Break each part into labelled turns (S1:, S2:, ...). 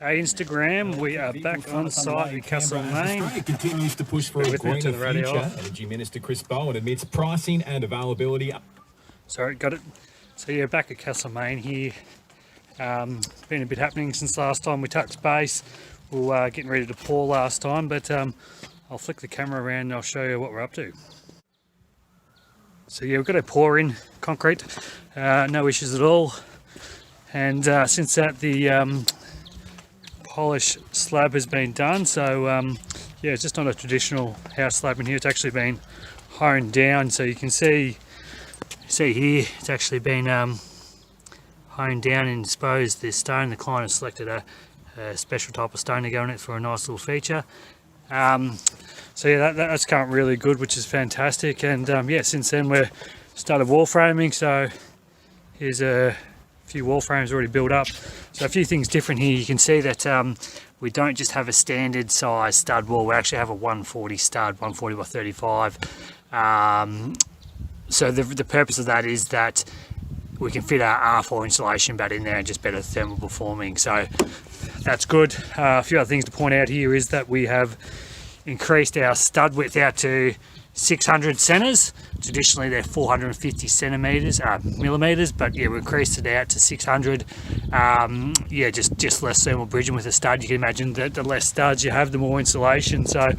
S1: Hey Instagram, we are back on site at Castlemaine.
S2: Australia continues to push for a greener future. Energy Minister Chris Bowen admits pricing and availability.
S1: Sorry, got it. So yeah, back at Castlemaine here. Been a bit happening since last time we touched base. We were getting ready to pour last time, but I'll flick the camera around and I'll show you what we're up to. So yeah, we've got to pour in concrete, no issues at all. And since that, the polish slab has been done. So yeah, it's just not a traditional house slab in here. It's actually been honed down. So you can see here, it's actually been honed down and exposed this stone. The client has selected a special type of stone to go in it for a nice little feature. So yeah, that's come really good, which is fantastic. And yeah, since then we've started wall framing. So here's a few wall frames already built up. So a few things different here. You can see that we don't just have a standard size stud wall. We actually have a 140 stud, 140 by 35. So the purpose of that is that we can fit our R4 insulation back in there and just better thermal performing. So that's good. A few other things to point out here is that we have increased our stud width out to 600 centers. Traditionally they're 450 millimeters, but yeah, we increased it out to 600. Yeah, just less thermal bridging with a stud. You can imagine that the less studs you have, the more insulation. So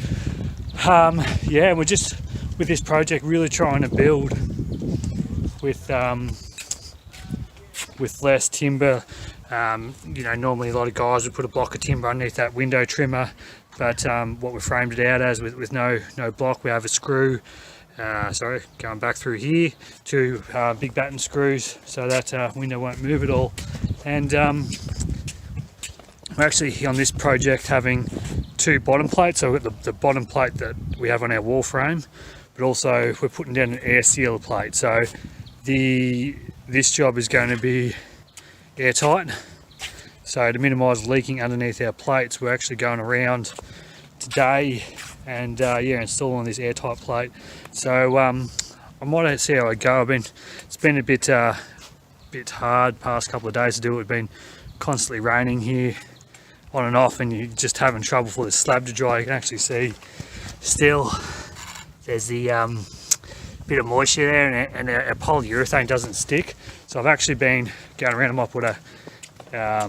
S1: yeah, we're just with this project really trying to build with less timber. You know, normally a lot of guys would put a block of timber underneath that window trimmer, but what we framed it out as with no block, we have a screw, sorry, going back through here, two big batten screws, so that window won't move at all. And we're actually on this project having two bottom plates. So we've got the bottom plate that we have on our wall frame, but also we're putting down an air sealer plate. So this job is going to be airtight. So to minimise leaking underneath our plates, we're actually going around today and yeah, installing this airtight plate. So I might see how I go. It's been a bit hard past couple of days to do it. It's been constantly raining here on and off, and you're just having trouble for the slab to dry. You can actually see still there's the bit of moisture there, and our polyurethane doesn't stick. So I've actually been going around. I might put a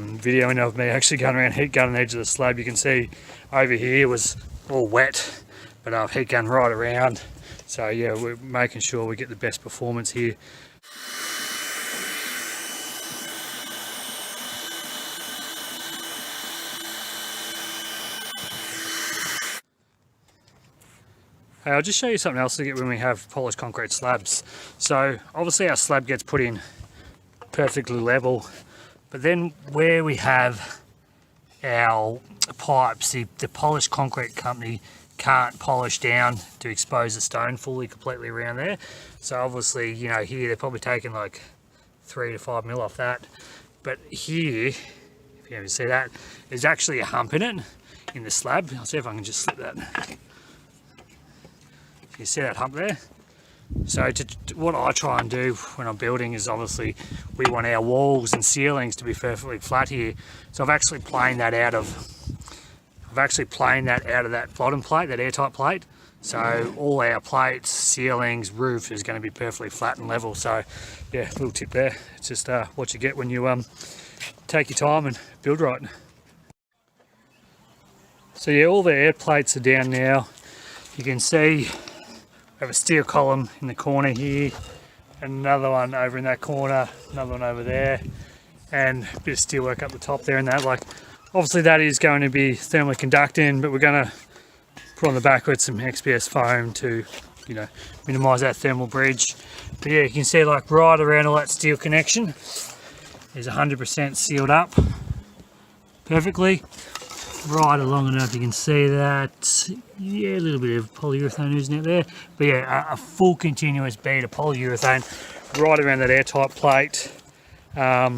S1: video in of me actually going around heat gun on the edge of the slab. You can see over here was all wet, but I've heat gun right around. So yeah, we're making sure we get the best performance here. Hey, I'll just show you something else to get when we have polished concrete slabs. So obviously our slab gets put in perfectly level, but then where we have our pipes, the polished concrete company can't polish down to expose the stone fully completely around there. So obviously, you know, here they're probably taking like 3 to 5 mil off that. But here, if you can see that, there's actually a hump in it, in the slab. I'll see if I can just slip that. You see that hump there? So what I try and do when I'm building is obviously we want our walls and ceilings to be perfectly flat here. So I've actually planed that out of that bottom plate, that airtight plate. So all our plates, ceilings, roof is going to be perfectly flat and level. So yeah, little tip there. It's just what you get when you take your time and build right. So yeah, all the air plates are down now. You can see we have a steel column in the corner here, and another one over in that corner, another one over there, and a bit of steel work up the top there and that. Like, obviously that is going to be thermally conducting, but we're going to put on the back with some XPS foam to, you know, minimise that thermal bridge. But yeah, you can see like right around all that steel connection is 100% sealed up perfectly. Right along enough, you can see that, yeah, a little bit of polyurethane oozing out there, but yeah, a full continuous bead of polyurethane right around that airtight plate. Yeah,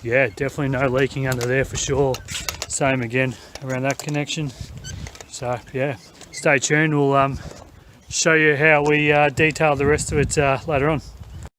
S1: definitely no leaking under there for sure. Same again around that connection. So yeah, stay tuned. We'll show you how we detail the rest of it later on.